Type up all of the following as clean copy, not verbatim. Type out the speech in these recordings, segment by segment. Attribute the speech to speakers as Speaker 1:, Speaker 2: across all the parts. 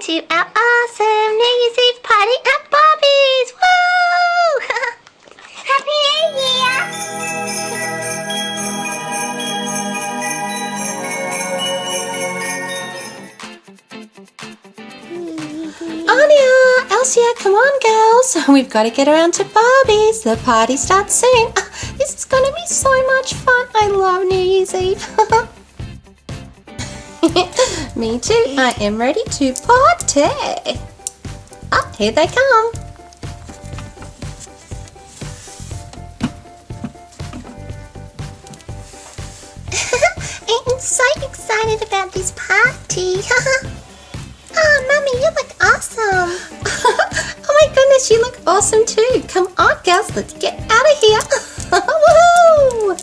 Speaker 1: to our awesome New Year's Eve party at Barbie's! Woo! Happy New Year! Annya, Elsa, come on girls. We've got to get around to Barbie's. The party starts soon. This is going to be so much fun. I love New Year's Eve. Me too. I am ready to party. Oh, here they come. I'm so excited about this party. Oh, Mummy, you look awesome. Oh my goodness, you look awesome too. Come on, girls, let's get out of here. Woohoo!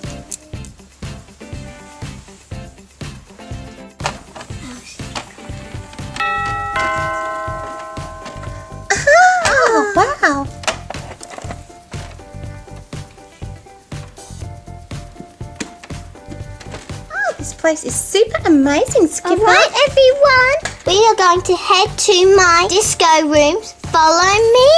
Speaker 1: Oh, wow. Oh, this place is super amazing, Skipper.
Speaker 2: Alright everyone, we are going to head to my disco rooms. Follow me.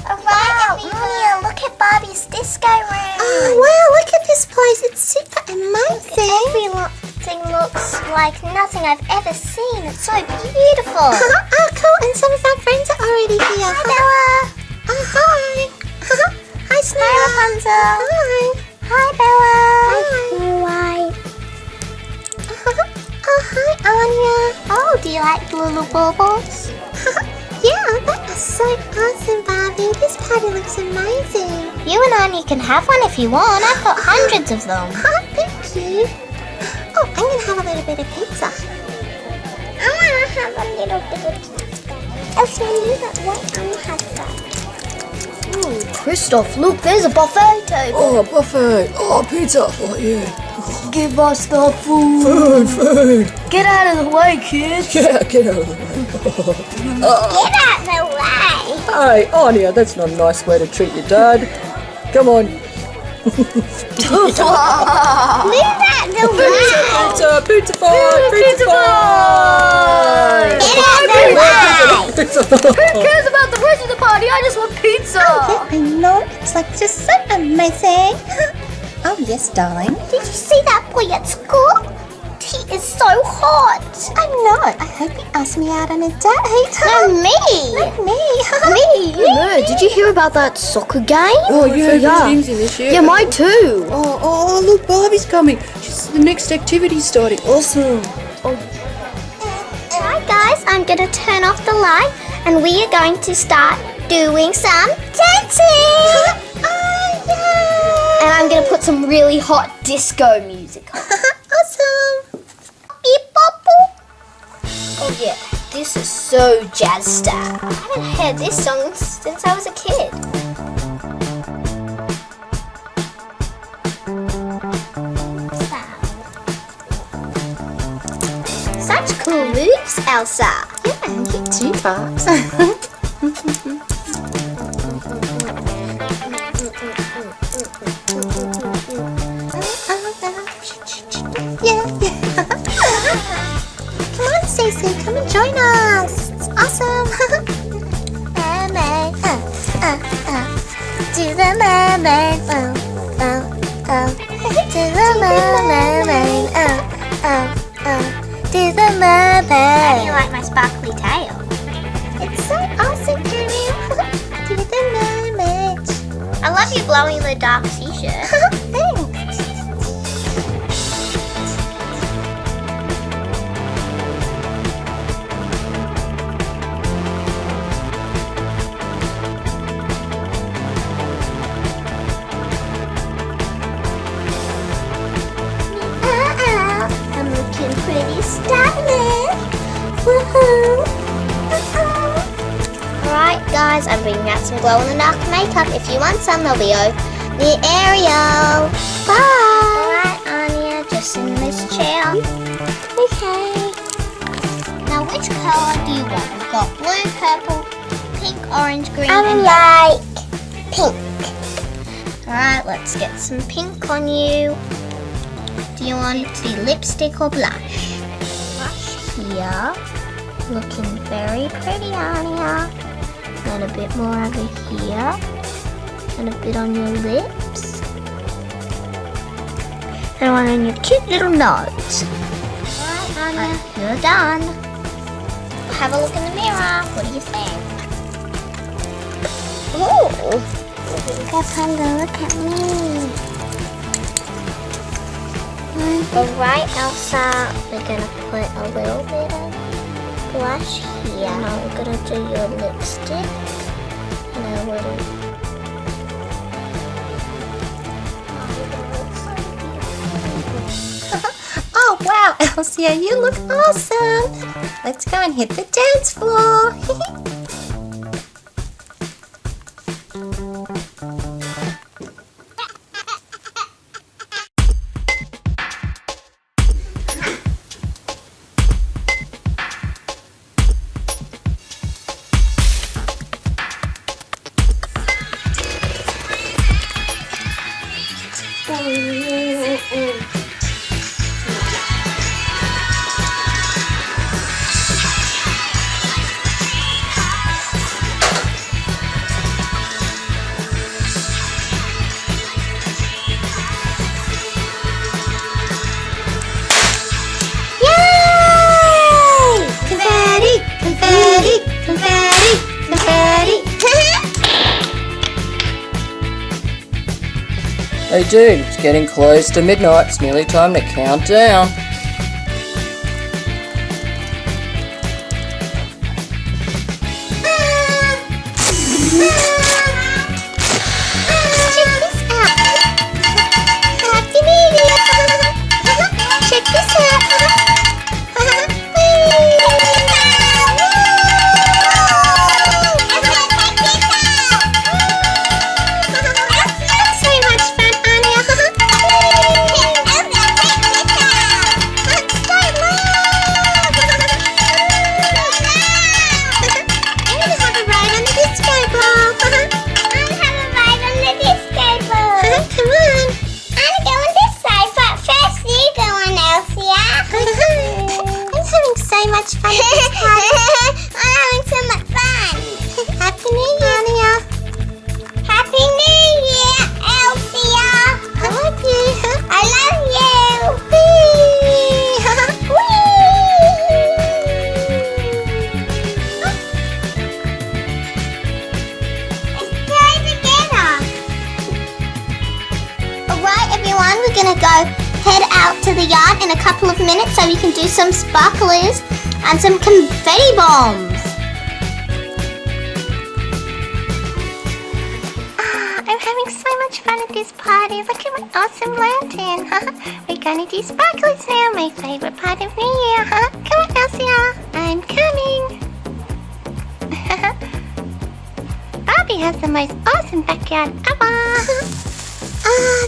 Speaker 2: Alright everyone, look at Barbie's disco room.
Speaker 1: Oh, wow, look at this place. It's super amazing.
Speaker 2: Everything looks like nothing I've ever seen. It's so beautiful.
Speaker 1: Oh, cool. And some of our friends are already here.
Speaker 2: Hi Bella.
Speaker 1: Oh, hi. Hi, Snow.
Speaker 2: Hi Rapunzel.
Speaker 1: Hi.
Speaker 2: Hi Bella.
Speaker 1: Hi. Oh, hi, Annya.
Speaker 2: Oh, do you like the little baubles?
Speaker 1: Yeah, that is so awesome, Barbie. This party looks amazing.
Speaker 2: You and Annie can have one if you want. I've got hundreds of them.
Speaker 1: Thank you. Oh, I'm going to have a little bit of pizza.
Speaker 2: I want to have a little bit of pizza. Elsa, you that what Annie has that.
Speaker 3: Oh, Christoph, look, there's a buffet table.
Speaker 4: Oh, buffet. Oh, pizza. Oh, yeah.
Speaker 3: Give us the food.
Speaker 4: Food.
Speaker 3: Get out of the way, kids.
Speaker 4: Yeah, get out of the way.
Speaker 2: Get out of the way.
Speaker 4: Hey, Annya, that's not a nice way to treat your dad. Come on.
Speaker 2: Move out the way.
Speaker 4: Pizza fight. Pizza fight.
Speaker 2: Get out the way.
Speaker 4: Pizza.
Speaker 3: Who cares about the rest of the party? I just want pizza.
Speaker 1: Yeah, I know. It's like just so amazing. Oh, yes, darling.
Speaker 2: Did you see that boy at school? He is so hot.
Speaker 1: I know. I hope he asked me out on a date.
Speaker 2: No, me.
Speaker 1: Not me.
Speaker 2: Me.
Speaker 3: No, did you hear about that soccer game?
Speaker 4: Oh, yeah, the team's in this year.
Speaker 3: Yeah, mine too.
Speaker 4: Oh, look, Barbie's coming. The next activity's starting. Awesome.
Speaker 2: Alright guys, I'm going to turn off the light and we are going to start doing some dancing. And I'm going to put some really hot disco music on.
Speaker 1: Awesome.
Speaker 2: Beep, bop, boop.
Speaker 3: Oh yeah, this is so jazz style.
Speaker 2: I haven't heard this song since I was a kid. Such cool moves, Elsa.
Speaker 1: Yeah, you too, Pops. Yeah. Come on, Stacie, come and join us. It's awesome.
Speaker 2: Mermaid, do the mermaid, do the mermaid, do the mermaid. How do you like my sparkly tail?
Speaker 1: It's so awesome, Ariel. Do the mermaid.
Speaker 2: I love you blowing the dark t-shirt.
Speaker 1: Thanks.
Speaker 2: I'm looking pretty stylish. Woohoo! Alright guys, I'm bringing out some glow-in-the-dark makeup. If you want some, they'll be over near Ariel. Bye! Alright Annya, just in this chair. Okay. Now which colour do you want? We've got blue, purple, pink, orange, green, and yellow. Pink. Alright, let's get some pink on you. Do you want it to be lipstick or blush? Blush here. Looking very pretty, Annya. And a bit more over here. And a bit on your lips. And one on your cute little nose. Alright, Annya. You're done. Have a look in the mirror. What do you think? Ooh. Look at me. Alright, Elsa. We're gonna put a little bit of blush here. Now we're gonna do your lipstick. And a little.
Speaker 1: Oh wow, Elsa, you look awesome. Let's go and hit the dance floor.
Speaker 4: Hey dude, it's getting close to midnight. It's nearly time to count down.
Speaker 2: Head out to the yard in a couple of minutes so we can do some sparklers and some confetti bombs. I'm having so much fun at this party. Look at my awesome lantern. We're gonna do sparklers now, my favorite part of New Year. Come on, Elsa. I'm coming. Barbie has the most awesome backyard ever.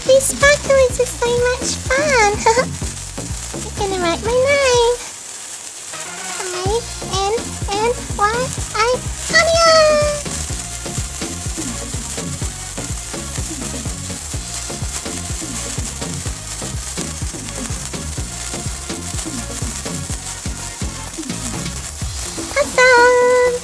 Speaker 2: These sparklers are so much fun. I'm gonna write my name. I-N-N-Y-I, Annya. Awesome.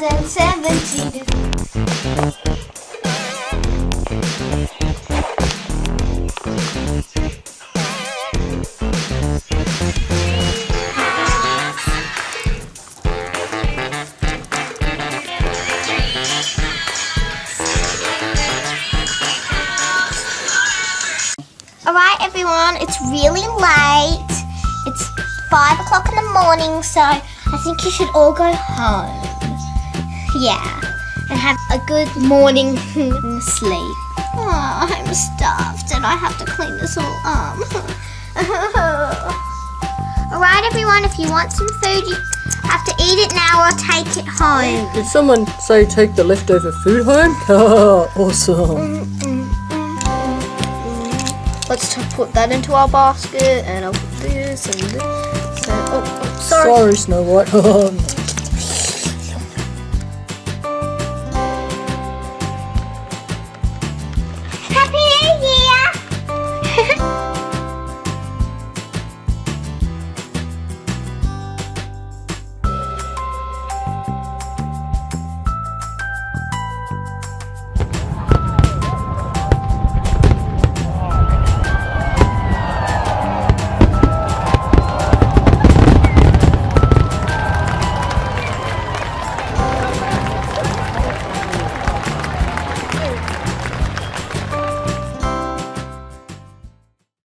Speaker 3: 2017.
Speaker 2: Alright everyone, it's really late. It's 5 o'clock in the morning, so I think you should all go home. Yeah, and have a good morning sleep. Oh, I'm starved and I have to clean this all up. Alright everyone, if you want some food, you have to eat it now or take it home.
Speaker 4: Did someone say take the leftover food home? Awesome.
Speaker 3: Let's put that into our basket, and I'll put this and this. And, sorry.
Speaker 4: Sorry, Snow White.